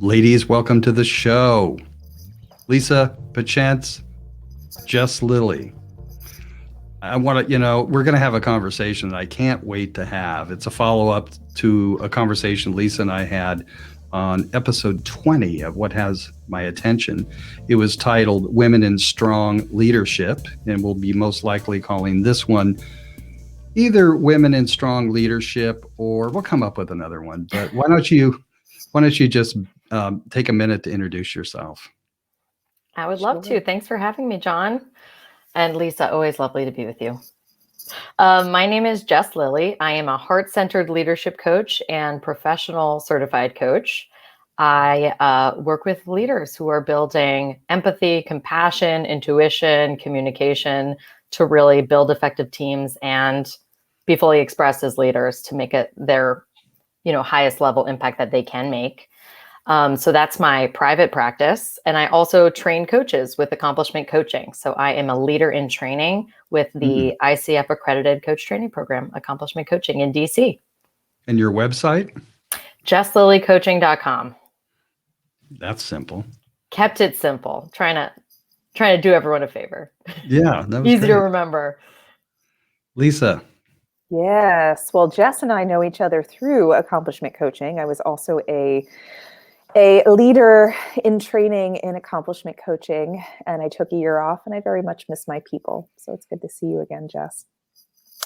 Ladies, welcome to the show. Lisa, Pachance, Jess Lilly. I want to, we're going to have a conversation that I can't wait to have. It's a follow-up to a conversation Lisa and I had on episode 20 of What Has My Attention. It was titled Women in Strong Leadership, and we'll be most likely calling this one either Women in Strong Leadership, or we'll come up with another one. But why don't you just take a minute to introduce yourself? I would love to. Thanks for having me, John. And Lisa, always lovely to be with you. My name is Jess Lilly. I am a heart-centered leadership coach and professional certified coach. I work with leaders who are building empathy, compassion, intuition, communication to really build effective teams and be fully expressed as leaders to make it their, highest level impact that they can make. So that's my private practice. And I also train coaches with accomplishment coaching. So I am a leader in training with the ICF accredited coach training program, accomplishment coaching in DC. And your website? JessLillyCoaching.com. That's simple. Kept it simple. Trying to do everyone a favor. Yeah. That was easy great. to remember. Lisa. Yes. Well, Jess and I know each other through accomplishment coaching. I was also a leader in training in accomplishment coaching, and I took a year off, and I very much miss my people. So it's good to see you again, Jess.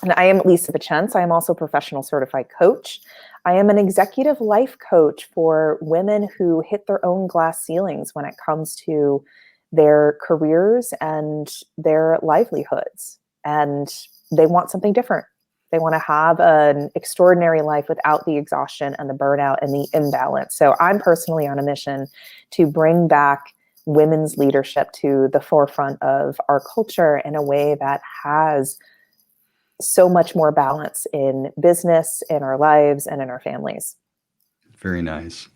And I am Lisa Pachance. I am also a professional certified coach. I am an executive life coach for women who hit their own glass ceilings when it comes to their careers and their livelihoods. And they want something different. They want to have an extraordinary life without the exhaustion and the burnout and the imbalance. So I'm personally on a mission to bring back women's leadership to the forefront of our culture in a way that has so much more balance in business, in our lives, and in our families. Very nice.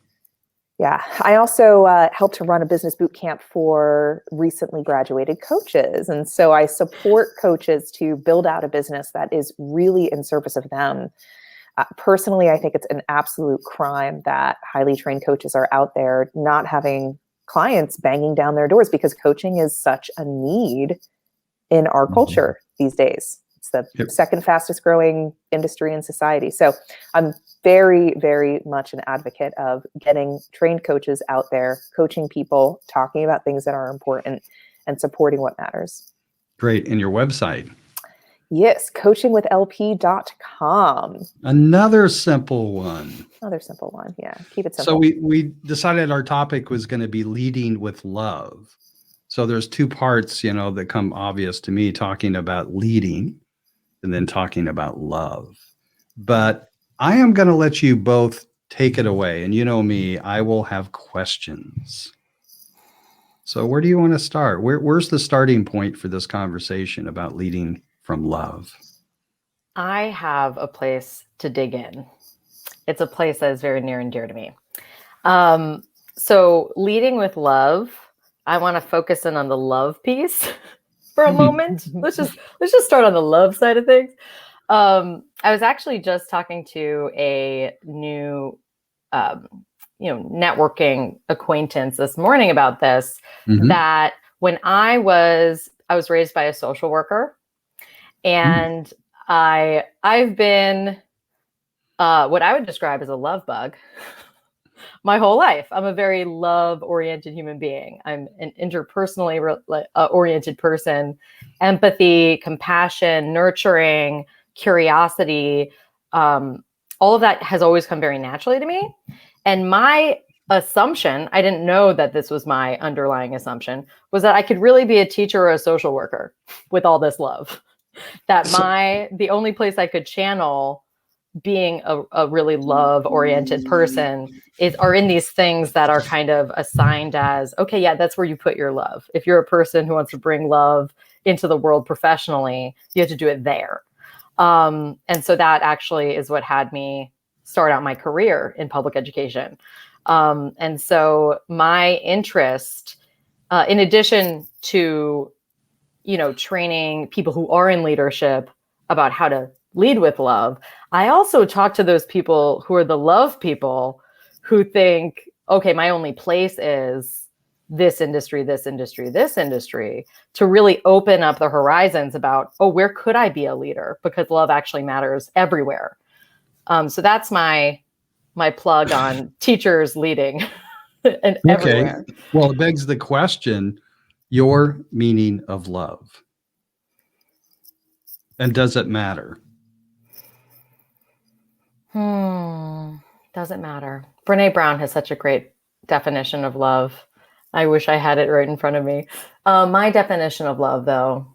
Yeah. I also helped to run a business boot camp for recently graduated coaches. And so I support coaches to build out a business that is really in service of them. Personally, I think it's an absolute crime that highly trained coaches are out there not having clients banging down their doors, because coaching is such a need in our culture these days. It's the second fastest growing industry in society. So I'm very, very much an advocate of getting trained coaches out there, coaching people, talking about things that are important, and supporting what matters. Great. And your website? Yes, coachingwithlp.com. Another simple one. Yeah, keep it simple. So we decided our topic was going to be leading with love. So there's two parts, that come obvious to me, talking about leading and then talking about love. But I am going to let you both take it away. And you know me, I will have questions. So where do you want to start? Where's the starting point for this conversation about leading from love? I have a place to dig in. It's a place that is very near and dear to me. So leading with love, I want to focus in on the love piece for a moment. Let's just start on the love side of things. I was actually just talking to a new, networking acquaintance this morning about this, that when I was raised by a social worker, and I've been what I would describe as a love bug my whole life. I'm a very love-oriented human being. I'm an interpersonally oriented person. Empathy, compassion, nurturing, curiosity, all of that has always come very naturally to me. And my assumption, I didn't know that this was my underlying assumption, was that I could really be a teacher or a social worker with all this love. That the only place I could channel being a really love-oriented person are in these things that are kind of assigned as, okay, yeah, that's where you put your love. If you're a person who wants to bring love into the world professionally, you have to do it there. And so that actually is what had me start out my career in public education. And so my interest, in addition to, training people who are in leadership about how to lead with love, I also talk to those people who are the love people who think okay, my only place is this industry, this industry, this industry, to really open up the horizons about, oh, where could I be a leader? Because love actually matters everywhere. So that's my plug on teachers leading and everywhere. Well, it begs the question, your meaning of love. And does it matter? Doesn't matter. Brene Brown has such a great definition of love. I wish I had it right in front of me. My definition of love, though,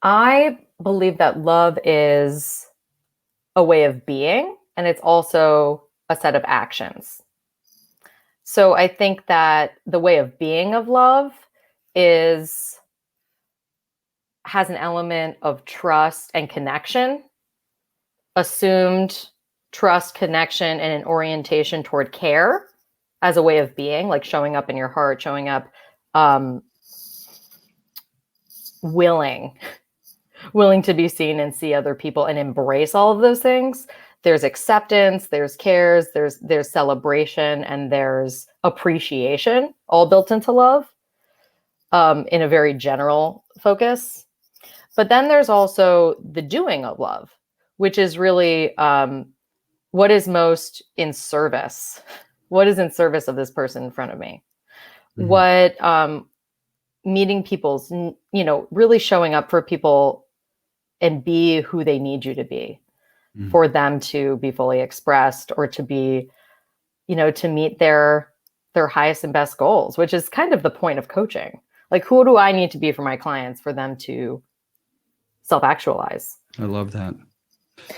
I believe that love is a way of being, and it's also a set of actions. So I think that the way of being of love has an element of trust and connection, assumed trust, connection, and an orientation toward care as a way of being, like showing up in your heart, showing up willing to be seen and see other people and embrace all of those things. There's acceptance, there's cares, there's celebration, and there's appreciation, all built into love in a very general focus. But then there's also the doing of love, which is really what is most in service. What is in service of this person in front of me? Mm-hmm. What meeting people's, really showing up for people and be who they need you to be, for them to be fully expressed or to be, to meet their highest and best goals, which is kind of the point of coaching. Like, who do I need to be for my clients for them to self-actualize? I love that.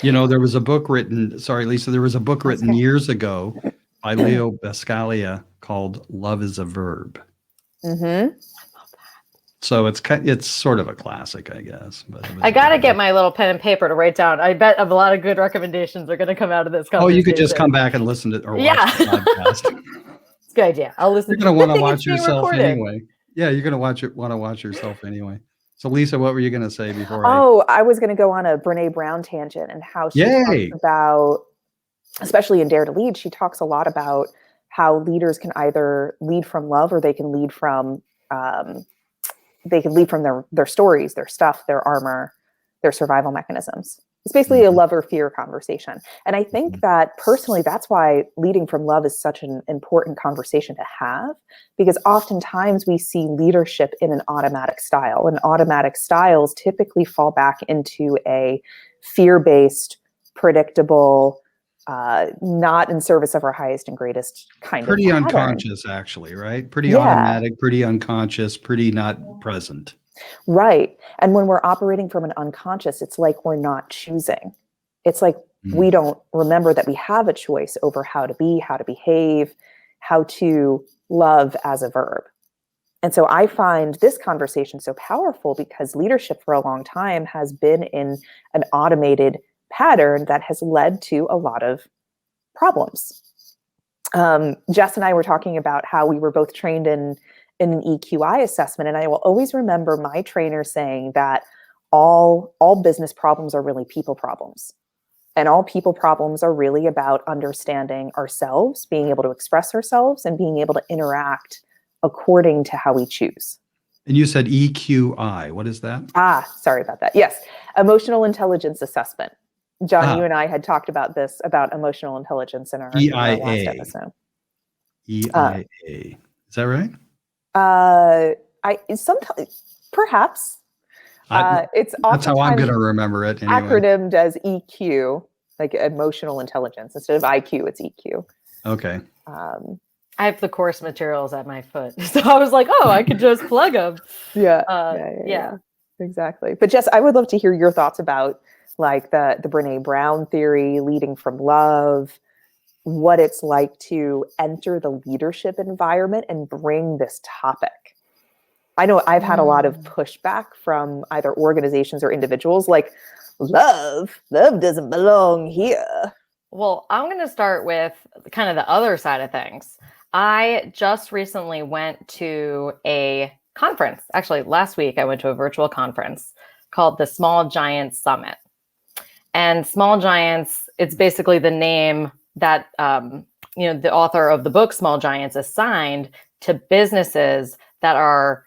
There was a book written, sorry, Lisa, there was a book written years ago by Leo Buscaglia called Love is a Verb. Mm-hmm. So it's sort of a classic, I guess. But I got to get my little pen and paper to write down. I bet a lot of good recommendations are going to come out of this conversation. Oh, you could just come back and listen to or watch the podcast. It's a good idea. I'll listen. You're going to want to watch yourself anyway. Yeah, you're going to want to watch yourself anyway. So, Lisa, what were you going to say before? I was going to go on a Brene Brown tangent and how she talks about, especially in Dare to Lead, she talks a lot about how leaders can either lead from love or they can lead from their stories, their stuff, their armor, their survival mechanisms. It's basically a love or fear conversation. And I think that personally, that's why leading from love is such an important conversation to have, because oftentimes we see leadership in an automatic style, and automatic styles typically fall back into a fear-based, predictable, not in service of our highest and greatest kind of pretty unconscious, actually, right? Pretty automatic, pretty unconscious, pretty not present. Right. And when we're operating from an unconscious, it's like we're not choosing. It's like we don't remember that we have a choice over how to be, how to behave, how to love as a verb. And so I find this conversation so powerful because leadership for a long time has been in an automated pattern that has led to a lot of problems. Jess and I were talking about how we were both trained in an EQI assessment. And I will always remember my trainer saying that all business problems are really people problems. And all people problems are really about understanding ourselves, being able to express ourselves, and being able to interact according to how we choose. And you said EQI. What is that? Sorry about that. Yes. Emotional intelligence assessment. John, you and I had talked about this, about emotional intelligence in our last episode. EIA. Is that right? Sometimes, perhaps. It's that's how I'm going to remember it. Anyway. Acronymed as EQ, like emotional intelligence. Instead of IQ, it's EQ. Okay. I have the course materials at my foot, so I was like, "Oh, I could just plug them." Yeah, exactly. But Jess, I would love to hear your thoughts about like the Brene Brown theory, leading from love, what it's like to enter the leadership environment and bring this topic. I know I've had a lot of pushback from either organizations or individuals, like love doesn't belong here. Well, I'm going to start with kind of the other side of things. I just recently went to a conference. Actually, last week I went to a virtual conference called the Small Giants Summit. And Small Giants, it's basically the name the author of the book Small Giants assigned to businesses that are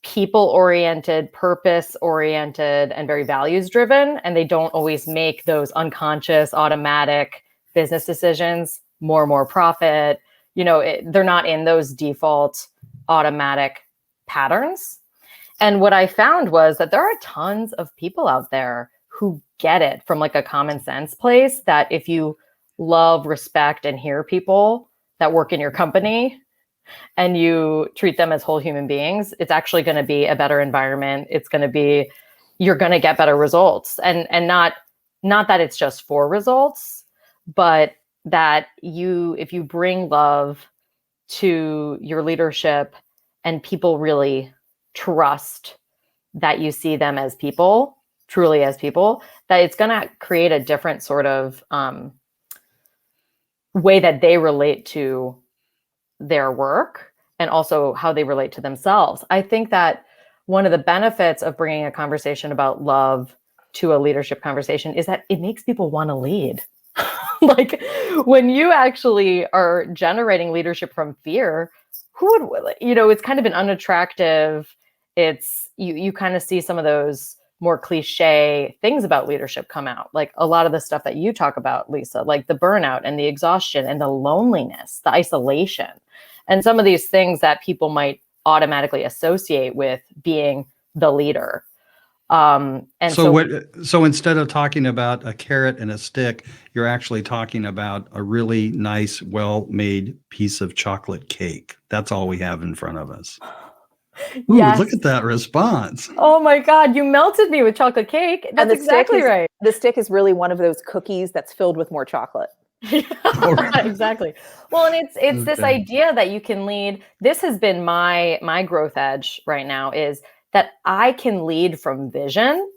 people-oriented, purpose-oriented, and very values-driven, and they don't always make those unconscious, automatic business decisions, more profit. They're not in those default automatic patterns. And what I found was that there are tons of people out there who get it from like a common sense place, that if you love, respect, and hear people that work in your company and you treat them as whole human beings, it's actually going to be a better environment. You're going to get better results, and not that it's just for results, but that if you bring love to your leadership and people really trust that you see them as people, truly as people, that it's going to create a different sort of way that they relate to their work and also how they relate to themselves. I think that one of the benefits of bringing a conversation about love to a leadership conversation is that it makes people want to lead. Like when you actually are generating leadership from fear, who would, it's kind of an unattractive, you kind of see some of those more cliche things about leadership come out. Like a lot of the stuff that you talk about, Lisa, like the burnout and the exhaustion and the loneliness, the isolation, and some of these things that people might automatically associate with being the leader. So instead of talking about a carrot and a stick, you're actually talking about a really nice, well-made piece of chocolate cake. That's all we have in front of us. Ooh, yes. Look at that response. Oh my God, you melted me with chocolate cake. That's exactly right. The stick is really one of those cookies that's filled with more chocolate. Exactly. Well, and it's this idea that you can lead. This has been my growth edge right now, is that I can lead from vision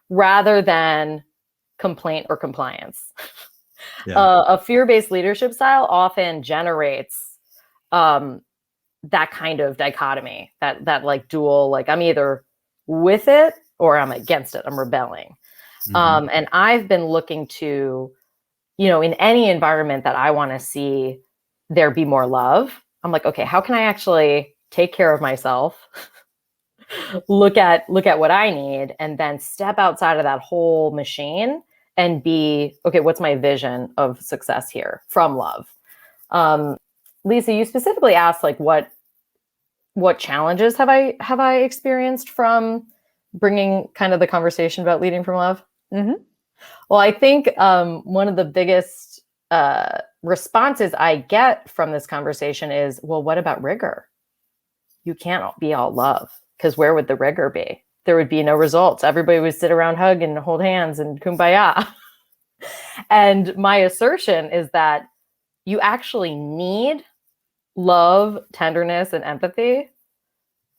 rather than complaint or compliance. Yeah. A fear-based leadership style often generates that kind of dichotomy, that like dual, like I'm either with it or I'm against it, I'm rebelling. Mm-hmm. And I've been looking to, in any environment that I want to see there be more love, I'm like, okay, how can I actually take care of myself? look at what I need, and then step outside of that whole machine and be, okay, what's my vision of success here from love? Lisa, you specifically asked like what challenges have I experienced from bringing kind of the conversation about leading from love? Mm-hmm. Well, I think one of the biggest responses I get from this conversation is, well, what about rigor? You can't be all love, because where would the rigor be? There would be no results. Everybody would sit around, hug and hold hands and kumbaya. And my assertion is that you actually need love, tenderness, and empathy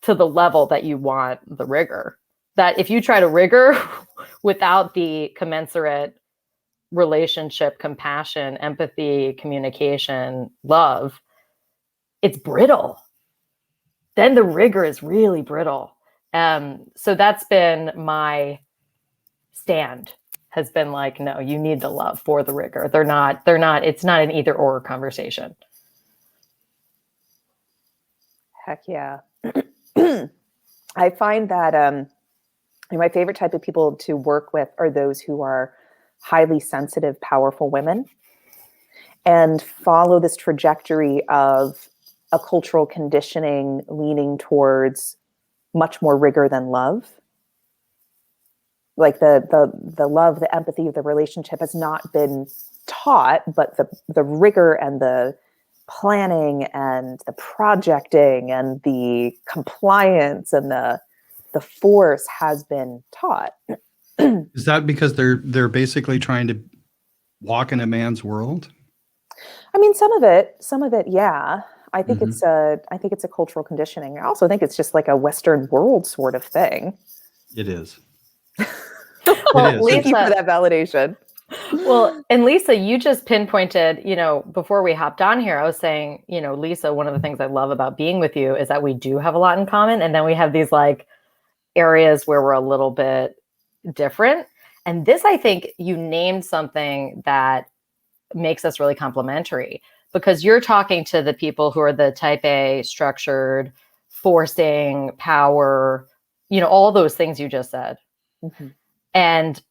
to the level that you want the rigor. That if you try to rigor without the commensurate relationship, compassion, empathy, communication, love, it's brittle. Then the rigor is really brittle. So that's been my stand, has been like, no, you need the love for the rigor. It's not an either or conversation. Heck yeah. I find that my favorite type of people to work with are those who are highly sensitive, powerful women and follow this trajectory of a cultural conditioning leaning towards much more rigor than love. Like the love, the empathy, the relationship has not been taught, but the rigor and the planning and the projecting and the compliance and the force has been taught. Is that because they're basically trying to walk in a man's world? I mean, some of it, yeah. I think it's a cultural conditioning. I also think it's just like a Western world sort of thing. It is. Well, thank you for that validation. Well, and Lisa, you just pinpointed, before we hopped on here, I was saying, Lisa, one of the things I love about being with you is that we do have a lot in common. And then we have these like areas where we're a little bit different. And this, I think you named something that makes us really complementary, because you're talking to the people who are the type A, structured, forcing, power, all those things you just said. Mm-hmm. And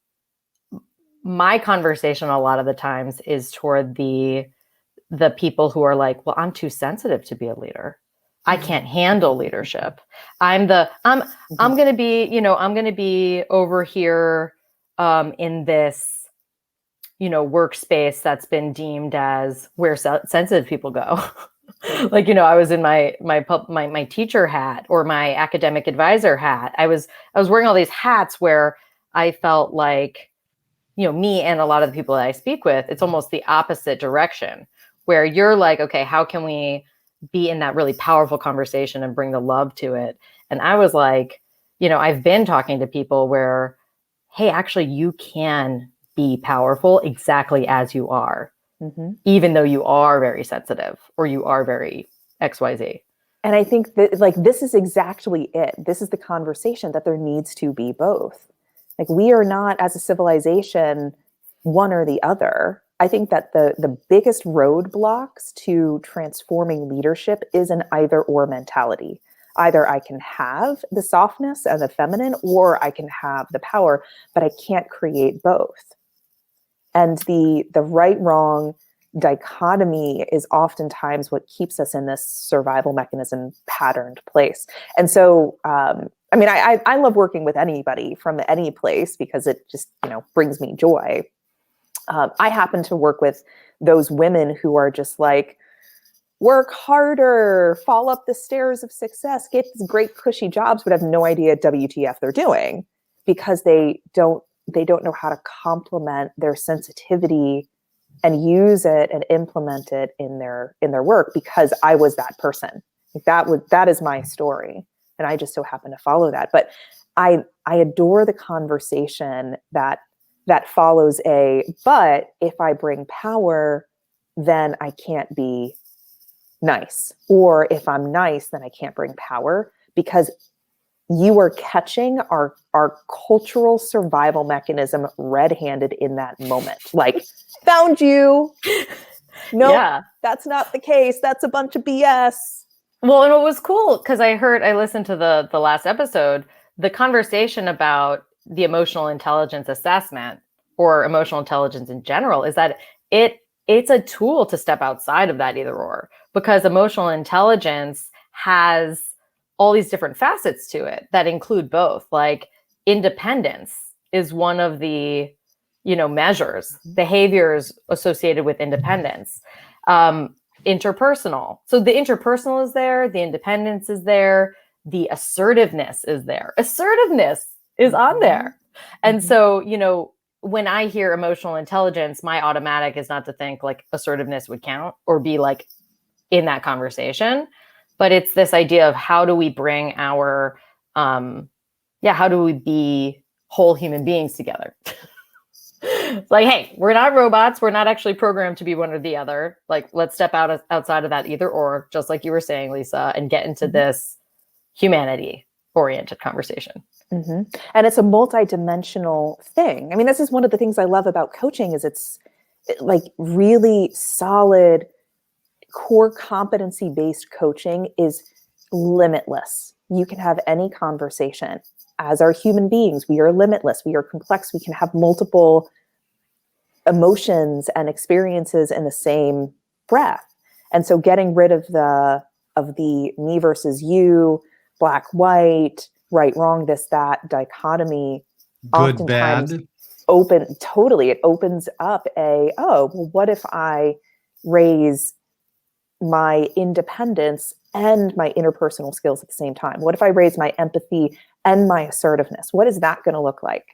my conversation a lot of the times is toward the people who are like, well, I'm too sensitive to be a leader. I can't handle leadership. I'm going to be, I'm going to be over here in this, workspace that's been deemed as where sensitive people go. Like, I was in my teacher hat or my academic advisor hat. I was wearing all these hats where I felt like, me and a lot of the people that I speak with, it's almost the opposite direction, where you're like, okay, how can we be in that really powerful conversation and bring the love to it? And I was like, I've been talking to people where, hey, actually, you can be powerful exactly as you are, even though you are very sensitive or you are very XYZ. And I think that this is exactly it. This is the conversation, that there needs to be both. Like, we are not, as a civilization, one or the other. I think that the biggest roadblocks to transforming leadership is an either or mentality. Either I can have the softness and the feminine, or I can have the power, but I can't create both. And the right wrong dichotomy is oftentimes what keeps us in this survival mechanism patterned place. And so, I love working with anybody from any place, because it just, brings me joy. I happen to work with those women who are just like, work harder, fall up the stairs of success, get these great cushy jobs, but have no idea WTF they're doing, because they don't know how to complement their sensitivity and use it and implement it in their work, because I was that person. That is my story. And I just so happen to follow that. But I adore the conversation that follows but if I bring power, then I can't be nice. Or if I'm nice, then I can't bring power, because you are catching our cultural survival mechanism red-handed in that moment. Like, found you. No, Yeah. That's not the case. That's a bunch of BS. Well, and what was cool, because I listened to the last episode, the conversation about the emotional intelligence assessment, or emotional intelligence in general, is that it's a tool to step outside of that either or, because emotional intelligence has all these different facets to it that include both. Like, independence is one of the, measures, behaviors associated with independence. Interpersonal. So the interpersonal is there, the independence is there, the assertiveness is there. Assertiveness is on there. And so, when I hear emotional intelligence, my automatic is not to think like assertiveness would count or be like in that conversation, but it's this idea of how do we bring our, how do we be whole human beings together? Like, hey, we're not robots. We're not actually programmed to be one or the other. Like, let's step outside of that either or, just like you were saying, Lisa, and get into this humanity-oriented conversation. Mm-hmm. And it's a multi-dimensional thing. I mean, this is one of the things I love about coaching, is it's like really solid, core competency-based coaching is limitless. You can have any conversation. As our human beings, we are limitless. We are complex. We can have multiple emotions and experiences in the same breath. And so getting rid of the me versus you, black, white, right, wrong, this, that dichotomy, good, oftentimes bad. it opens up what if I raise my independence and my interpersonal skills at the same time? What if I raise my empathy and my assertiveness? What is that going to look like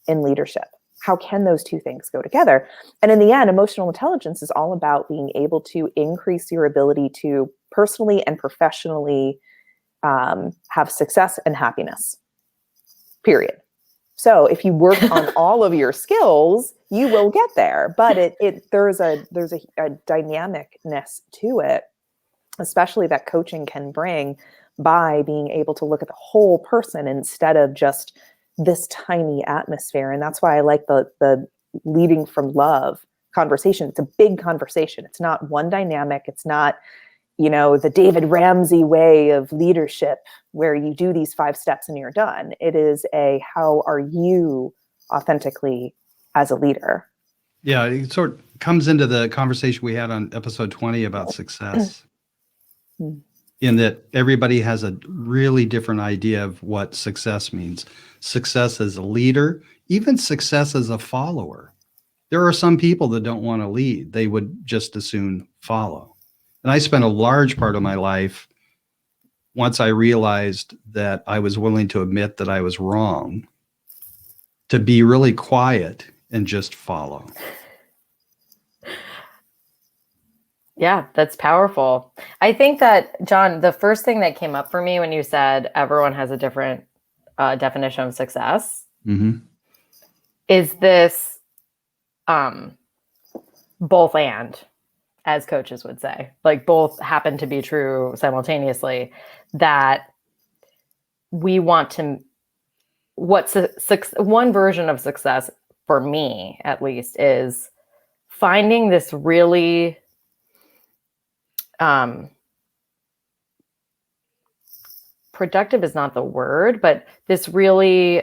in leadership? How can those two things go together? And in the end, emotional intelligence is all about being able to increase your ability to personally and professionally have success and happiness, period. So if you work on all of your skills, you will get there. But there's a dynamicness to it, especially that coaching can bring by being able to look at the whole person instead of just this tiny atmosphere. And that's why I like the leading from love conversation. It's a big conversation. It's not one dynamic. It's not, the David Ramsey way of leadership where you do these 5 steps and you're done. It is how are you authentically as a leader? Yeah, it sort of comes into the conversation we had on episode 20 about success. In that everybody has a really different idea of what success means. Success as a leader, even success as a follower. There are some people that don't want to lead. They would just as soon follow. And I spent a large part of my life, once I realized that I was willing to admit that I was wrong, to be really quiet and just follow. Yeah, that's powerful. I think that, John, the first thing that came up for me when you said everyone has a different definition of success is this both and, as coaches would say, like both happen to be true simultaneously, that we want to, one version of success for me, at least, is finding this really productive is not the word, but this really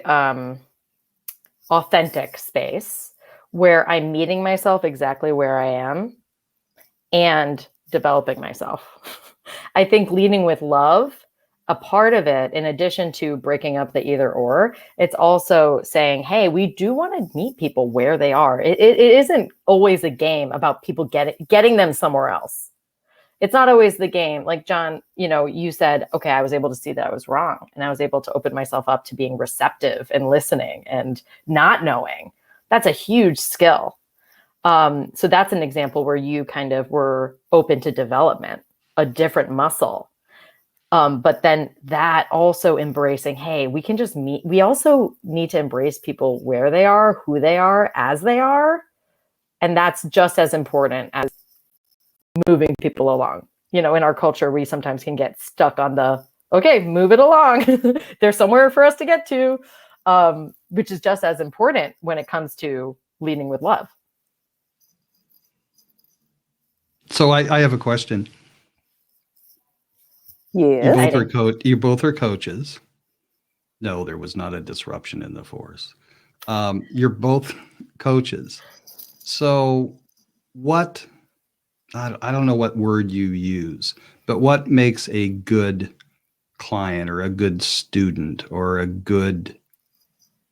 authentic space where I'm meeting myself exactly where I am and developing myself. I think leading with love, a part of it, in addition to breaking up the either or, it's also saying, hey, we do want to meet people where they are. It isn't always a game about people getting them somewhere else. It's not always the game. Like, John, you said, okay, I was able to see that I was wrong. And I was able to open myself up to being receptive and listening and not knowing. That's a huge skill. So that's an example where you kind of were open to development, a different muscle. But then that also embracing, hey, we can just meet. We also need to embrace people where they are, who they are, as they are. And that's just as important as moving people along. In our culture, we sometimes can get stuck on okay, move it along. There's somewhere for us to get to, which is just as important when it comes to leading with love. So I have a question. Yeah. You both are coaches. No, there was not a disruption in the force. You're both coaches. So what, I don't know what word you use, but what makes a good client or a good student or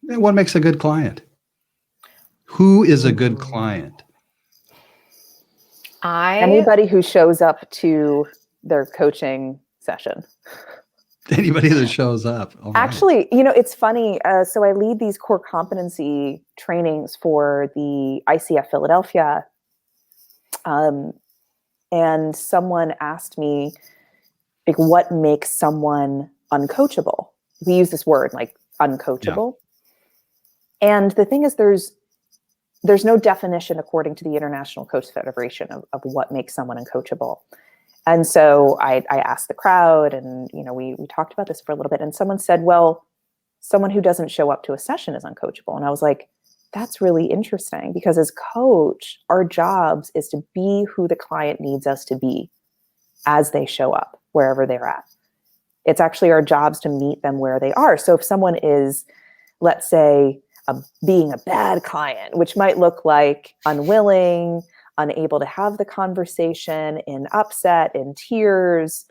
what makes a good client? Who is a good client? Anybody who shows up to their coaching session. Anybody that shows up. All Actually, it's funny. So I lead these core competency trainings for the ICF Philadelphia. And someone asked me, like, what makes someone uncoachable? We use this word, like uncoachable. Yeah. And the thing is, there's no definition according to the International Coach Federation of what makes someone uncoachable. And so I asked the crowd, and we talked about this for a little bit, and someone said, well, someone who doesn't show up to a session is uncoachable. And I was like, that's really interesting, because as coach, our jobs is to be who the client needs us to be as they show up, wherever they're at. It's actually our jobs to meet them where they are. So if someone is, let's say, being a bad client, which might look like unwilling, unable to have the conversation, in upset, in tears,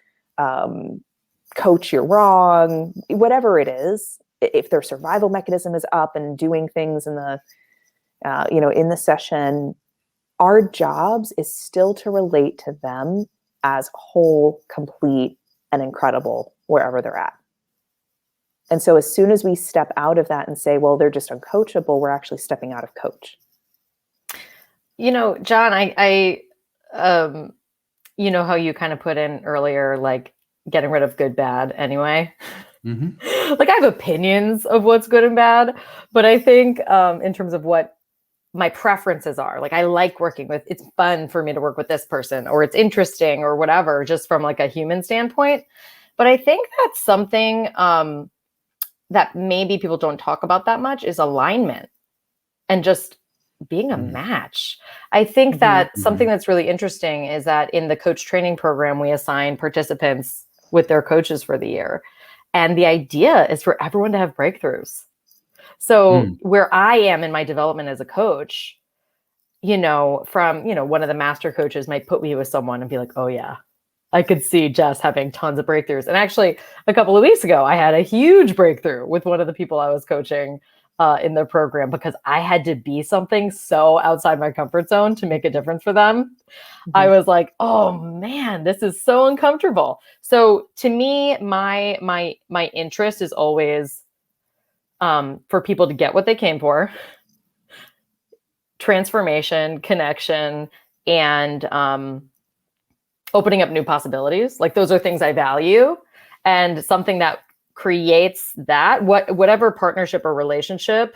coach, you're wrong, whatever it is, if their survival mechanism is up and doing things in the, in the session, our jobs is still to relate to them as whole, complete, and incredible wherever they're at. And so as soon as we step out of that and say, well, they're just uncoachable, we're actually stepping out of coach. John, I how you kind of put in earlier, like getting rid of good, bad anyway. Mm-hmm. Like, I have opinions of what's good and bad, but I think in terms of what my preferences are, like, I like working with, it's fun for me to work with this person, or it's interesting or whatever, just from like a human standpoint. But I think that's something that maybe people don't talk about that much, is alignment, and just being a match. I think that something that's really interesting is that in the coach training program, we assign participants with their coaches for the year. And the idea is for everyone to have breakthroughs. So where I am in my development as a coach, from, one of the master coaches might put me with someone and be like, oh yeah, I could see Jess having tons of breakthroughs. And actually a couple of weeks ago, I had a huge breakthrough with one of the people I was coaching in their program, because I had to be something so outside my comfort zone to make a difference for them. I was like, oh man, this is so uncomfortable. So to me, my interest is always for people to get what they came for, transformation, connection, and opening up new possibilities. Like, those are things I value, and something that creates that, whatever partnership or relationship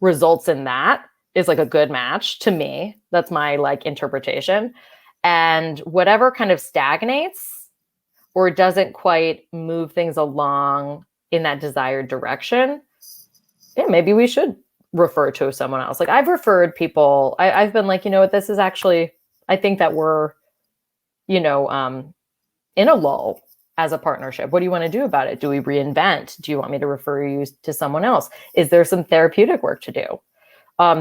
results in that is like a good match to me. That's my interpretation. And whatever kind of stagnates or doesn't quite move things along in that desired direction, yeah, maybe we should refer to someone else. Like, I've referred people, I've been like, this is actually, I think that we're, in a lull as a partnership. What do you want to do about it? Do we reinvent? Do you want me to refer you to someone else? Is there some therapeutic work to do?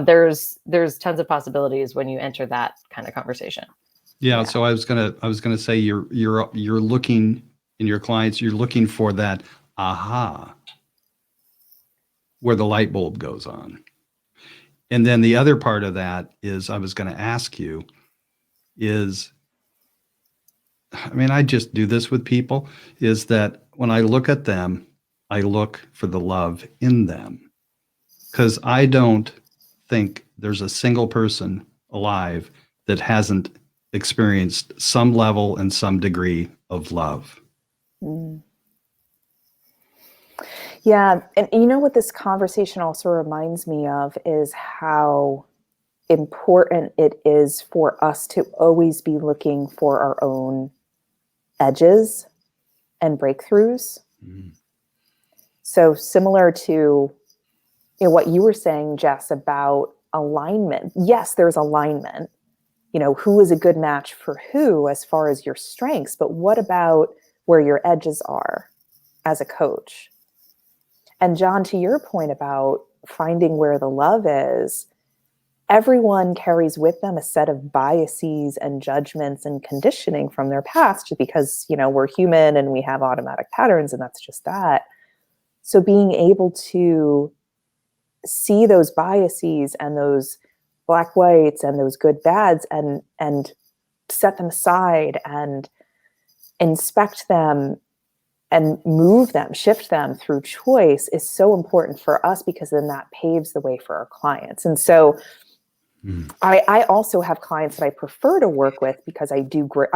There's tons of possibilities when you enter that kind of conversation. Yeah. So I was gonna say you're looking in your clients, you're looking for that aha, where the light bulb goes on. And then the other part of that is, I was going to ask you is, I just do this with people, is that when I look at them, I look for the love in them. Because I don't think there's a single person alive that hasn't experienced some level and some degree of love. Yeah. And what this conversation also reminds me of is how important it is for us to always be looking for our own edges and breakthroughs. So similar to what you were saying, Jess, about alignment. Yes, there's alignment. Who is a good match for who as far as your strengths, but what about where your edges are as a coach? And John, to your point about finding where the love is, everyone carries with them a set of biases and judgments and conditioning from their past, because, we're human and we have automatic patterns, and that's just that. So being able to see those biases and those black whites and those good bads and set them aside and inspect them and move them, shift them through choice is so important for us, because then that paves the way for our clients. And so I also have clients that I prefer to work with, because I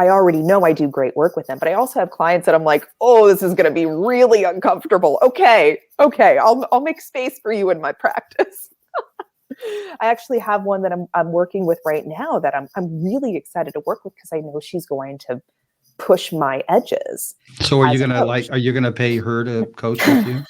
already know I do great work with them, but I also have clients that I'm like, oh, this is going to be really uncomfortable. Okay. I'll make space for you in my practice. I actually have one that I'm working with right now that I'm really excited to work with, because I know she's going to push my edges. So are you gonna pay her to coach with you?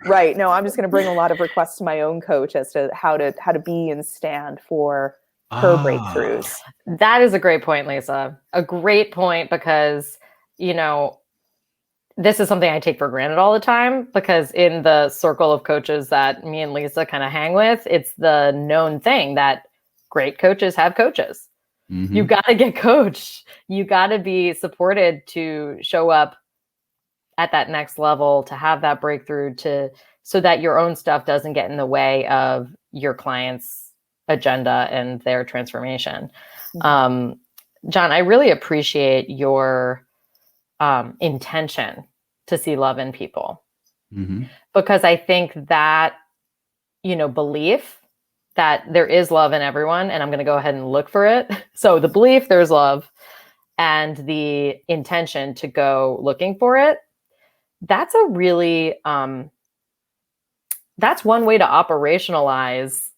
Right. No, I'm just gonna bring a lot of requests to my own coach as to how to be and stand for her breakthroughs. That is a great point, Lisa. A great point, because this is something I take for granted all the time, because in the circle of coaches that me and Lisa kind of hang with, it's the known thing that great coaches have coaches. You got to get coached. You got to be supported to show up at that next level, to have that breakthrough, so that your own stuff doesn't get in the way of your client's agenda and their transformation. John, I really appreciate your intention to see love in people, because I think that, belief that there is love in everyone, and I'm going to go ahead and look for it. So the belief there's love and the intention to go looking for it, that's a really, that's one way to operationalize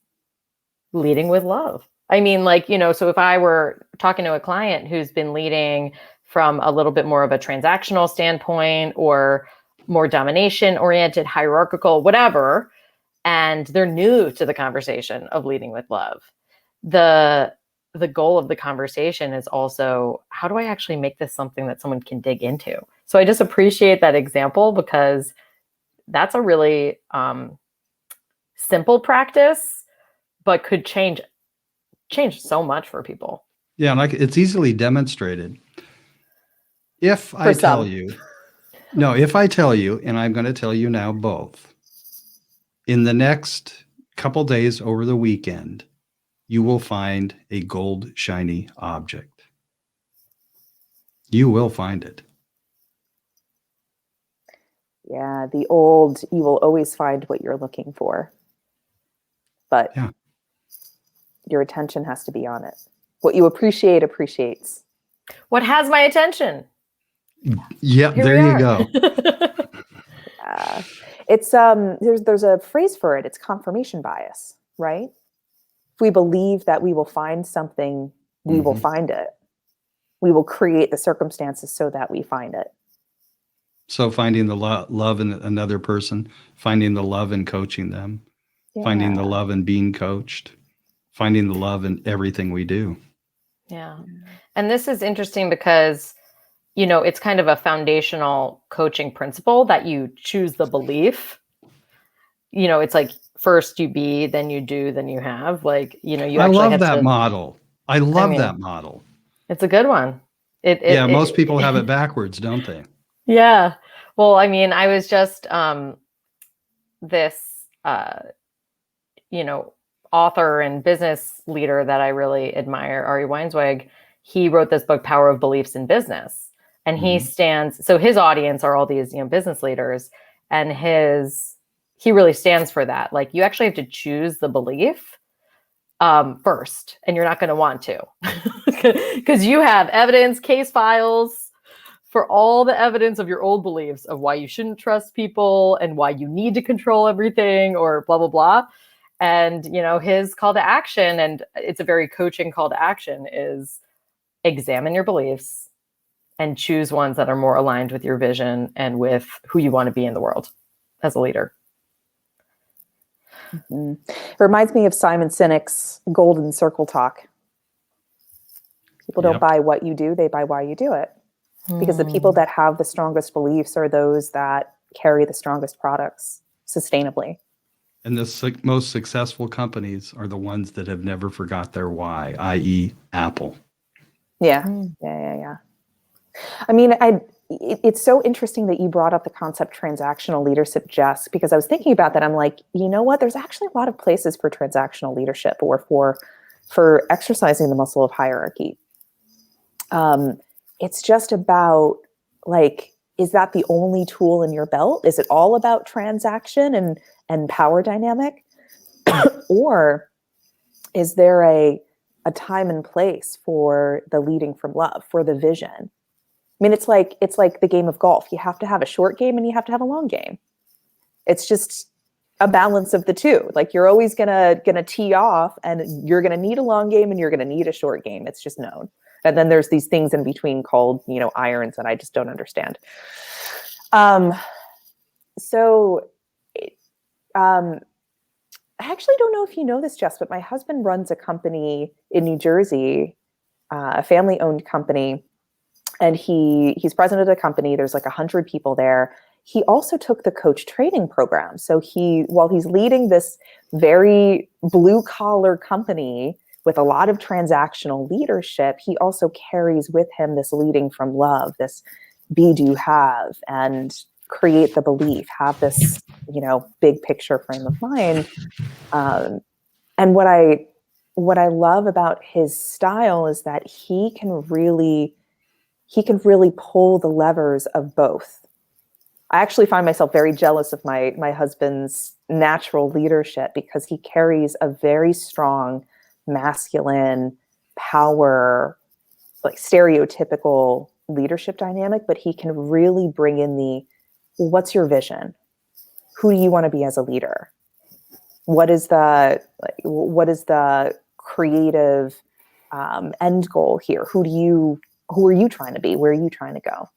leading with love. So if I were talking to a client who's been leading from a little bit more of a transactional standpoint, or more domination oriented, hierarchical, whatever, and they're new to the conversation of leading with love. The goal of the conversation is also, how do I actually make this something that someone can dig into? So I just appreciate that example, because that's a really simple practice, but could change so much for people. Yeah, and it's easily demonstrated. If I tell you, and I'm going to tell you now both, in the next couple days over the weekend, you will find a gold shiny object. You will find it. Yeah, the old, you will always find what you're looking for. But your attention has to be on it. What you appreciate appreciates. What has my attention? Yeah, there you go. Yeah. It's there's a phrase for it. It's confirmation bias, right? If we believe that we will find something, we will find it. We will create the circumstances so that we find it. So finding the love in another person, finding the love in coaching them, finding the love in being coached, finding the love in everything we do. Yeah. And this is interesting because, you know, it's kind of a foundational coaching principle that you choose the belief. You know, it's like first you be, then you do, then you have. Like, you know, you actually love have that to, model. I love that model. It's a good one. Most people have it backwards, don't they? Yeah. Well, I mean, I was just this you know, author and business leader that I really admire, Ari Weinzweig. He wrote this book, Power of Beliefs in Business. And he stands, so his audience are all these, you know, business leaders, and he really stands for that. Like, you actually have to choose the belief first, and you're not going to want to, because you have evidence, case files for all the evidence of your old beliefs of why you shouldn't trust people and why you need to control everything or blah, blah, blah. And, you know, his call to action, and it's a very coaching call to action, is examine your beliefs and choose ones that are more aligned with your vision and with who you want to be in the world as a leader. It reminds me of Simon Sinek's golden circle talk. People don't buy what you do, they buy why you do it. Because the people that have the strongest beliefs are those that carry the strongest products sustainably. And the most successful companies are the ones that have never forgot their why, i.e. Apple. Yeah. I mean, it's so interesting that you brought up the concept transactional leadership, Jess, because I was thinking about that. I'm like, you know what? There's actually a lot of places for transactional leadership or for exercising the muscle of hierarchy. It's just about, like, is that the only tool in your belt? Is it all about transaction and power dynamic? Or is there a time and place for the leading from love, for the vision? I mean, it's like the game of golf. You have to have a short game and you have to have a long game. It's just a balance of the two. Like, you're always gonna tee off, and you're gonna need a long game and you're gonna need a short game. It's just known. And then there's these things in between called, you know, irons that I just don't understand. I actually don't know if you know this, Jess, but my husband runs a company in New Jersey, a family-owned company, and he's president of the company. There's like 100 people there. He also took the coach training program. So while he's leading this very blue-collar company with a lot of transactional leadership, he also carries with him this leading from love, this be, do, have, and create the belief, have this, you know, big picture frame of mind. And what I love about his style is that he can really pull the levers of both. I actually find myself very jealous of my husband's natural leadership, because he carries a very strong masculine power, like stereotypical leadership dynamic, but he can really bring in what's your vision? Who do you want to be as a leader? What is the creative end goal here? Who are you trying to be? Where are you trying to go?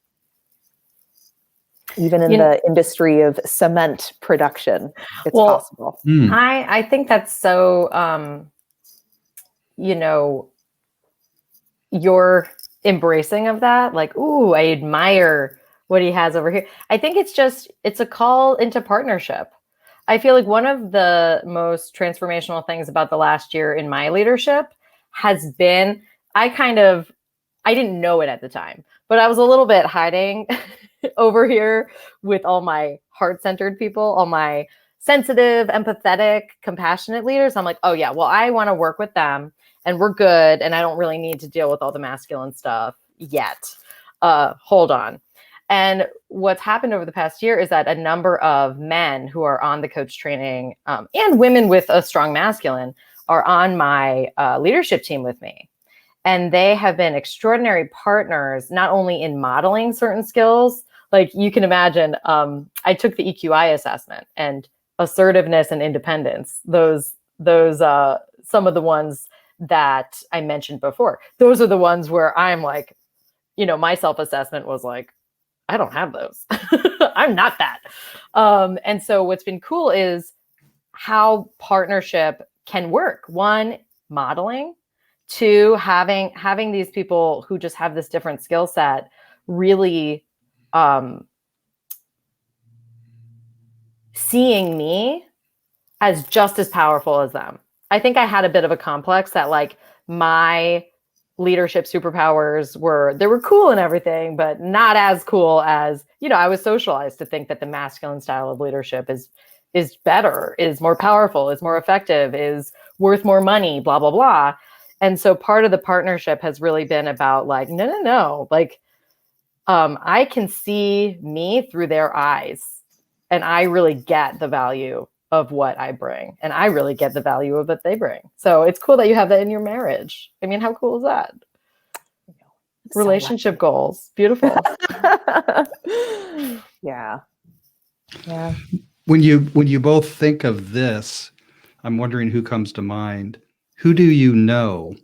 Even in the industry of cement production, it's possible. I think that's so, you're embracing of that. Like, ooh, I admire what he has over here. I think it's a call into partnership. I feel like one of the most transformational things about the last year in my leadership has been, I didn't know it at the time, but I was a little bit hiding over here with all my heart-centered people, all my sensitive, empathetic, compassionate leaders. I'm like, oh yeah, well, I want to work with them and we're good. And I don't really need to deal with all the masculine stuff yet. Hold on. And what's happened over the past year is that a number of men who are on the coach training and women with a strong masculine are on my leadership team with me. And they have been extraordinary partners, not only in modeling certain skills, like you can imagine, I took the EQI assessment, and assertiveness and independence, those some of the ones that I mentioned before, those are the ones where I'm like, my self-assessment was like, I don't have those. I'm not that. And so what's been cool is how partnership can work. One, modeling. Two, having these people who just have this different skill set really seeing me as just as powerful as them. I think I had a bit of a complex that like my leadership superpowers they were cool and everything, but not as cool as, I was socialized to think that the masculine style of leadership is better, is more powerful, is more effective, is worth more money, blah, blah, blah. And so part of the partnership has really been about like, no. Like, I can see me through their eyes, and I really get the value of what I bring, and I really get the value of what they bring. So it's cool that you have that in your marriage. I mean, how cool is that? Relationship goals. Beautiful. Yeah. When you both think of this, I'm wondering who comes to mind. Who do you know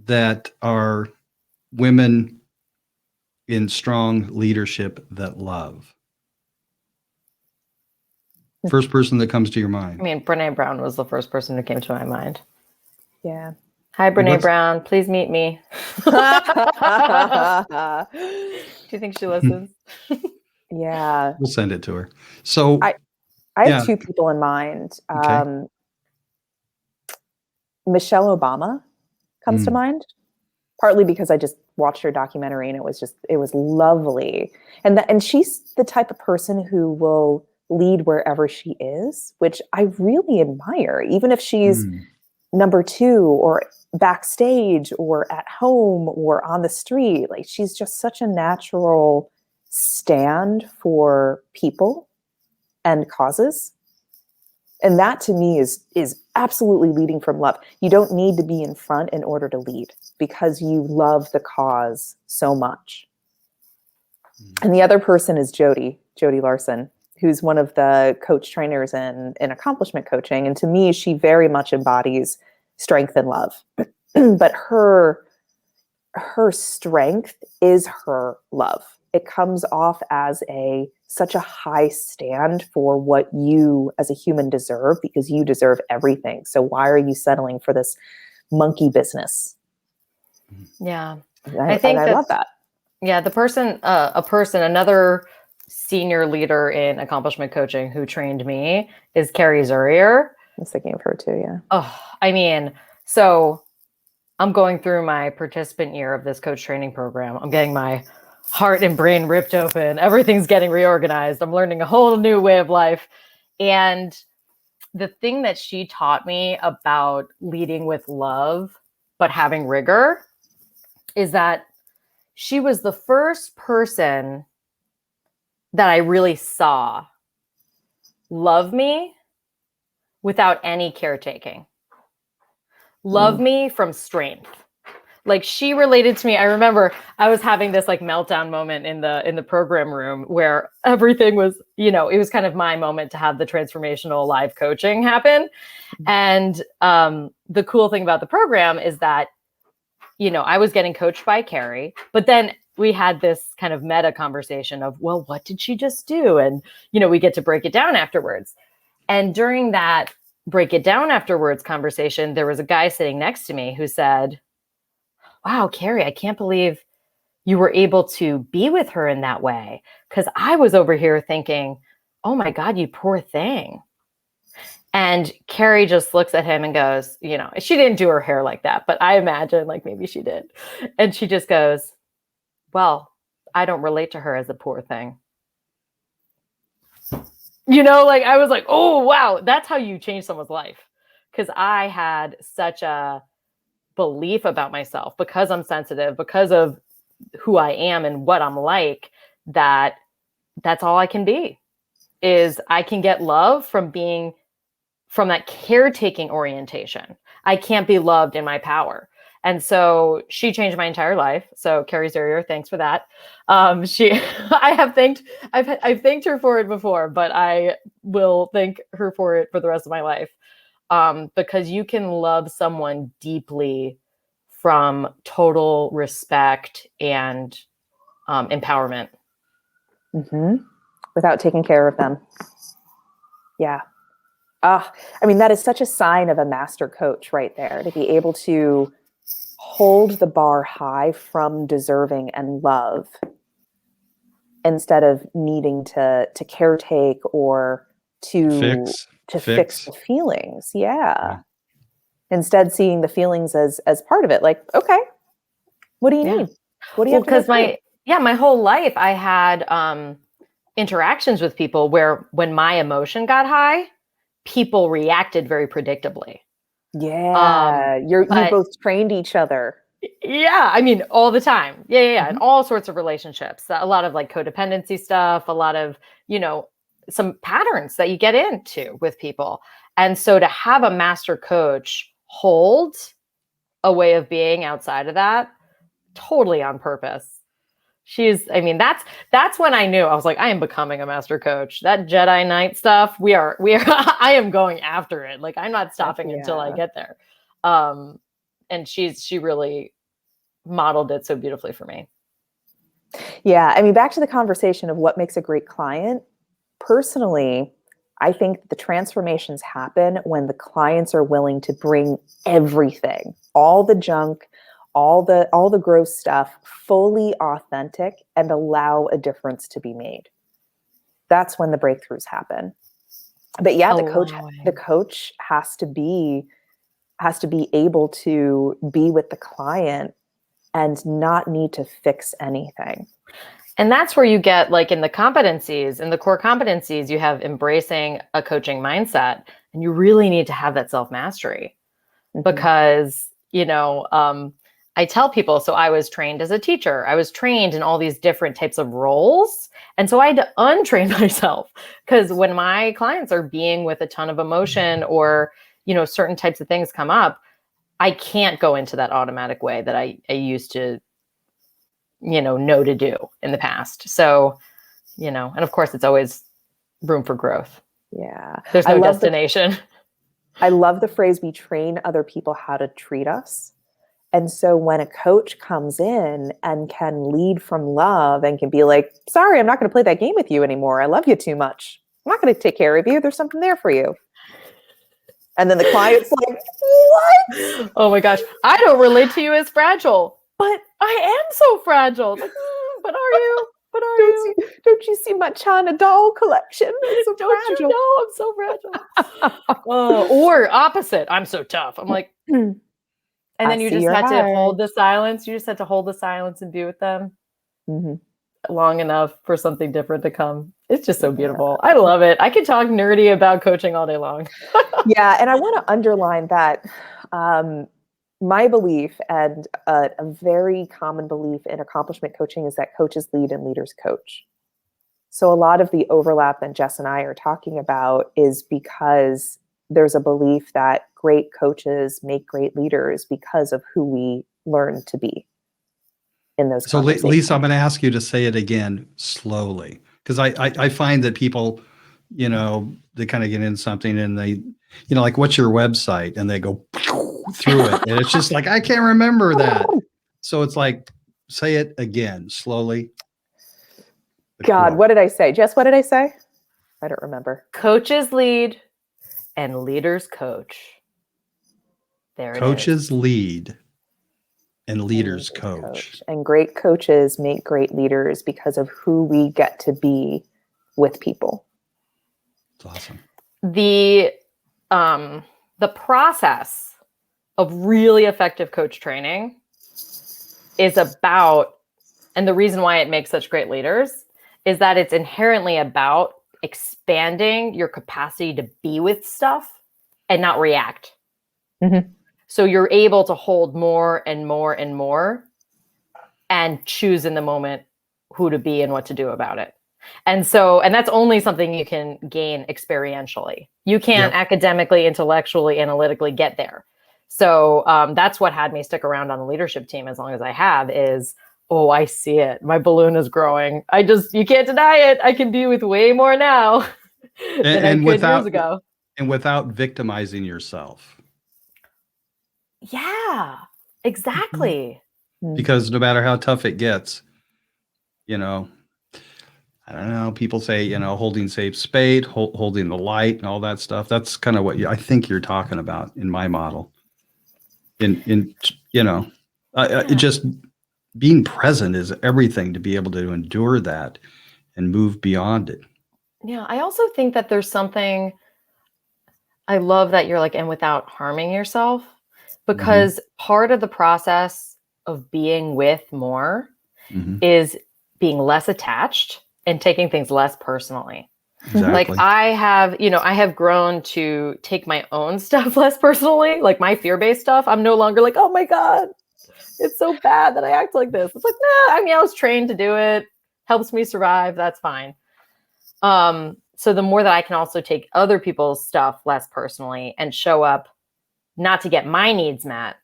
that are women in strong leadership that love? First person that comes to your mind. I mean, Brene Brown was the first person who came to my mind. Yeah. Hi, Brene Brown. Please meet me. Do you think she listens? Yeah. We'll send it to her. So I have two people in mind. Okay. Michelle Obama comes to mind, partly because I just watched her documentary and it was lovely. And she's the type of person who will lead wherever she is, which I really admire, even if she's number two or backstage or at home or on the street. Like, she's just such a natural stand for people and causes. And that to me is absolutely leading from love. You don't need to be in front in order to lead because you love the cause so much. And the other person is Jody Larson, who's one of the coach trainers in accomplishment coaching. And to me, she very much embodies strength and love. But her strength is her love. It comes off as such a high stand for what you as a human deserve, because you deserve everything. So why are you settling for this monkey business? Yeah. I love that. Yeah. Another senior leader in accomplishment coaching who trained me is Carrie Zurier. I was thinking of her too. Yeah. Oh, I mean, so I'm going through my participant year of this coach training program. I'm getting my heart and brain ripped open. Everything's getting reorganized. I'm learning a whole new way of life. And the thing that she taught me about leading with love, but having rigor, is that she was the first person that I really saw love me without any caretaking. Love me from strength. Like, she related to me. I remember I was having this like meltdown moment in the program room where everything was, it was kind of my moment to have the transformational live coaching happen. And the cool thing about the program is that, I was getting coached by Carrie, but then we had this kind of meta conversation of, well, what did she just do? And, we get to break it down afterwards. And during that break it down afterwards conversation, there was a guy sitting next to me who said, wow, Carrie, I can't believe you were able to be with her in that way. Because I was over here thinking, oh my God, you poor thing. And Carrie just looks at him and goes, she didn't do her hair like that, but I imagine like maybe she did. And she just goes, well, I don't relate to her as a poor thing. Like I was like, oh, wow, that's how you change someone's life. Because I had such a belief about myself because I'm sensitive, because of who I am and what I'm like, that's all I can be, is I can get love from that caretaking orientation. I can't be loved in my power. And so she changed my entire life. So Carrie Zurier, thanks for that. I've thanked her for it before, but I will thank her for it for the rest of my life. Because you can love someone deeply from total respect and empowerment. Mm-hmm. Without taking care of them. Yeah. That is such a sign of a master coach right there, to be able to hold the bar high from deserving and love instead of needing to caretake or to fix the feelings. Yeah. Instead, seeing the feelings as part of it. Like, okay, what do you need? What do you have to do? Because my whole life I had interactions with people where when my emotion got high, people reacted very predictably. Yeah. You both trained each other. Yeah. All the time. Yeah. Mm-hmm. And all sorts of relationships, a lot of like codependency stuff, a lot of, some patterns that you get into with people. And so to have a master coach hold a way of being outside of that, totally on purpose. That's when I knew. I was like, I am becoming a master coach. That Jedi Knight stuff, we are, I am going after it. Like, I'm not stopping until I get there. And she really modeled it so beautifully for me. Yeah. Back to the conversation of what makes a great client. Personally, I think the transformations happen when the clients are willing to bring everything, all the junk, all the gross stuff, fully authentic, and allow a difference to be made. That's when the breakthroughs happen. But yeah, the coach has to be able to be with the client and not need to fix anything. And that's where you get, like, in the core competencies, you have embracing a coaching mindset, and you really need to have that self-mastery. Mm-hmm. Because, I tell people, so I was trained as a teacher. I was trained in all these different types of roles. And so I had to untrain myself, because when my clients are being with a ton of emotion or, certain types of things come up, I can't go into that automatic way that I used to, know to do in the past. So, and of course it's always room for growth. Yeah. There's no destination. I love the phrase, we train other people how to treat us. And so when a coach comes in and can lead from love and can be like, sorry, I'm not going to play that game with you anymore. I love you too much. I'm not going to take care of you. There's something there for you. And then the client's like, what? Oh my gosh. I don't relate to you as fragile, but I am so fragile. Like, but are you? But are you? Don't you see my China doll collection? So don't fragile. You know I'm so fragile? Or opposite. I'm so tough. I'm like, and then you just had to hold the silence. You just had to hold the silence and be with them long enough for something different to come. It's just so beautiful. I love it. I could talk nerdy about coaching all day long. Yeah. And I want to underline that my belief, and a very common belief in accomplishment coaching, is that coaches lead and leaders coach. So a lot of the overlap that Jess and I are talking about is because there's a belief that great coaches make great leaders because of who we learn to be in those conversations. So Lisa, I'm going to ask you to say it again slowly, because I find that people, they kind of get in something and they, like, what's your website? And they go through it. And it's just like, I can't remember that. So it's like, Say it again, slowly. God, what did I say? Jess, what did I say? I don't remember. Coaches lead and leaders coach. There it is. Coaches lead and leaders coach. And great coaches make great leaders because of who we get to be with people. That's awesome. The process of really effective coach training is about, and the reason why it makes such great leaders is that it's inherently about expanding your capacity to be with stuff and not react. Mm-hmm. So you're able to hold more and more and more and choose in the moment who to be and what to do about it. And that's only something you can gain experientially. You can't academically, intellectually, analytically get there. So that's what had me stick around on the leadership team as long as I have is, oh, I see it. My balloon is growing. You can't deny it. I can be with way more now than I could years ago. And without victimizing yourself. Yeah, exactly. Because no matter how tough it gets, I don't know, people say, holding safe space, holding the light and all that stuff. That's kind of what I think you're talking about in my model. Just being present is everything to be able to endure that and move beyond it. Yeah, I also think that there's something, I love that you're like, and without harming yourself, because part of the process of being with more is being less attached and taking things less personally. Exactly. Like I have grown to take my own stuff less personally, like my fear-based stuff. I'm no longer like, oh my God, it's so bad that I act like this. It's like, nah, I was trained to do it. Helps me survive. That's fine. So the more that I can also take other people's stuff less personally and show up not to get my needs met,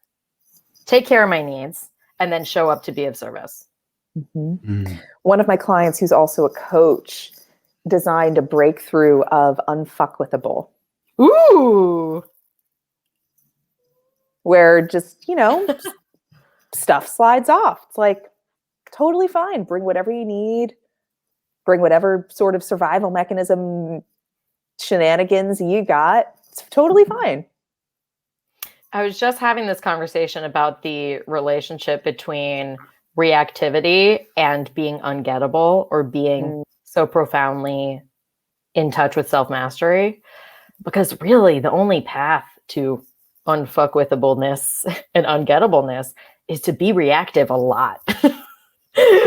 take care of my needs, and then show up to be of service. One of my clients who's also a coach designed a breakthrough of unfuckwithable. Ooh. Where just, stuff slides off. It's like, totally fine. Bring whatever you need. Bring whatever sort of survival mechanism shenanigans you got. It's totally fine. I was just having this conversation about the relationship between reactivity and being ungettable or being so profoundly in touch with self-mastery. Because really the only path to unfuckwithableness and ungettableness is to be reactive a lot.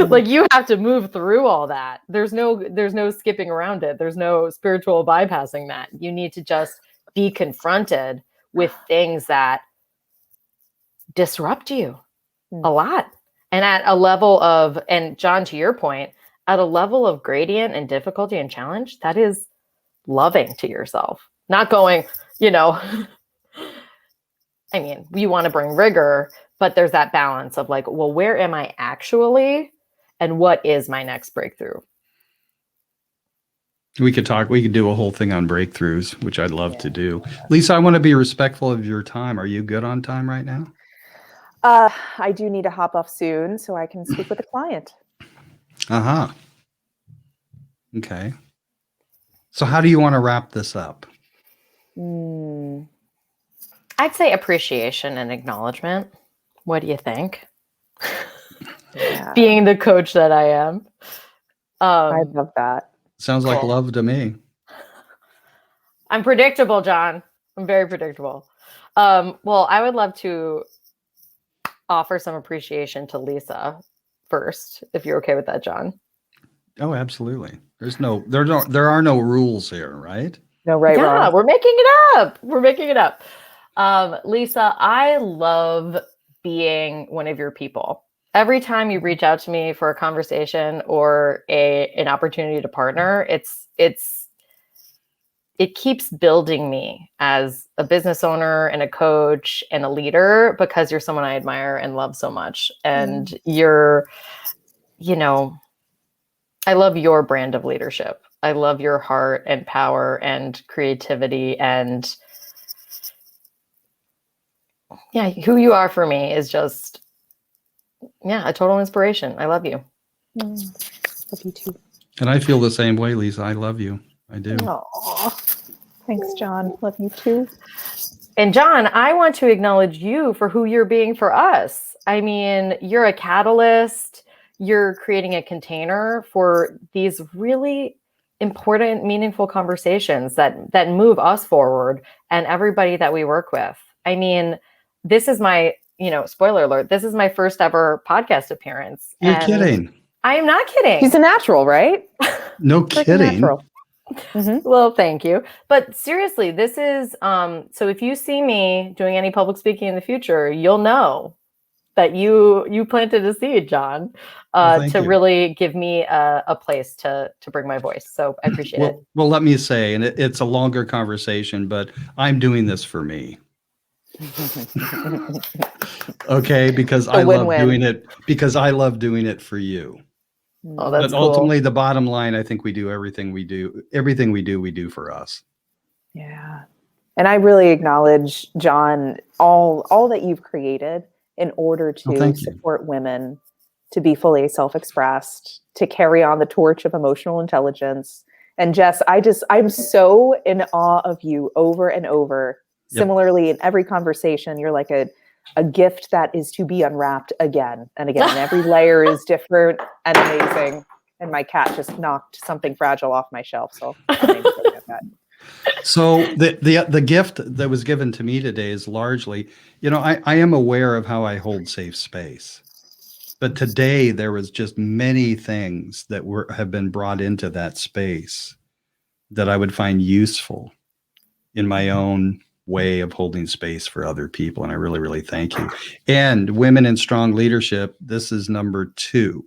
Like you have to move through all that. There's no skipping around it. There's no spiritual bypassing that. You need to just be confronted with things that disrupt you a lot. And at a level of, and John, to your point, at a level of gradient and difficulty and challenge, that is loving to yourself. Not going, you want to bring rigor, but there's that balance of like, well, where am I actually? And what is my next breakthrough? We could do a whole thing on breakthroughs, which I'd love to do. Lisa, I want to be respectful of your time. Are you good on time right now? I do need to hop off soon so I can speak with a client. Okay. So how do you want to wrap this up? I'd say appreciation and acknowledgement. What do you think? Yeah. Being the coach that I am. I love that. Sounds like love to me. I'm predictable, John. I'm very predictable. Well, I would love to offer some appreciation to Lisa first, if you're okay with that, John. Oh, absolutely. There are no rules here, right? No, right, yeah, wrong. We're making it up. Lisa, I love being one of your people. Every time you reach out to me for a conversation or an opportunity to partner, it keeps building me as a business owner and a coach and a leader because you're someone I admire and love so much. And you're, I love your brand of leadership. I love your heart and power and creativity and who you are for me is just Yeah, a total inspiration. I love you. Love you too. And I feel the same way, Lisa. I love you. I do. Aw. Thanks, John. Love you too. And John, I want to acknowledge you for who you're being for us. I mean, you're a catalyst. You're creating a container for these really important, meaningful conversations that move us forward and everybody that we work with. I mean, this is my, spoiler alert, this is my first ever podcast appearance. You're kidding. I am not kidding. He's a natural, right? No kidding. Natural. Mm-hmm. Well, thank you. But seriously, this is, so if you see me doing any public speaking in the future, you'll know that you planted a seed, John, to really give me a place to bring my voice. So I appreciate it. Well, let me say, and it's a longer conversation, but I'm doing this for me. Okay, because I love doing it. Because I love doing it for you. Oh, that's but cool. Ultimately, the bottom line, I think we do everything we do. Everything we do for us. Yeah, and I really acknowledge, John, all that you've created in order to support women to be fully self-expressed, to carry on the torch of emotional intelligence. And Jess, I'm so in awe of you over and over. Yep. Similarly, in every conversation, you're like a gift that is to be unwrapped again and again. And every layer is different and amazing. And my cat just knocked something fragile off my shelf. So I'm able to get that. So the gift that was given to me today is largely, I am aware of how I hold safe space. But today there was just many things that have been brought into that space that I would find useful in my own way of holding space for other people. And I really, really thank you. And Women in Strong Leadership, this is number 2.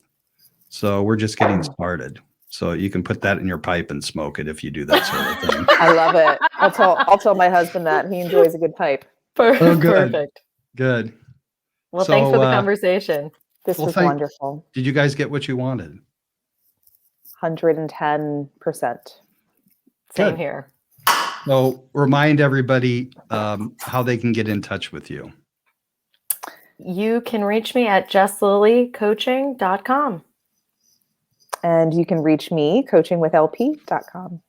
So we're just getting started. So you can put that in your pipe and smoke it if you do that sort of thing. I love it. I'll tell my husband that. He enjoys a good pipe. Oh, good. Perfect. Good. Well, thanks for the conversation. This was wonderful. Did you guys get what you wanted? 110%. Same here. So remind everybody how they can get in touch with you. You can reach me at jesslilycoaching.com. And you can reach me, coachingwithlp.com.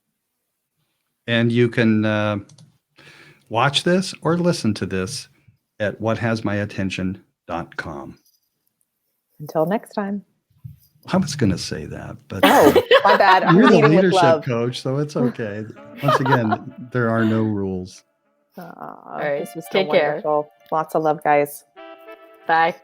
And you can watch this or listen to this at whathasmyattention.com. Until next time. I was going to say that, but oh, my bad. You're the leadership coach, so it's okay. Once again, there are no rules. All right. This was so Take care. Wonderful. Lots of love, guys. Bye.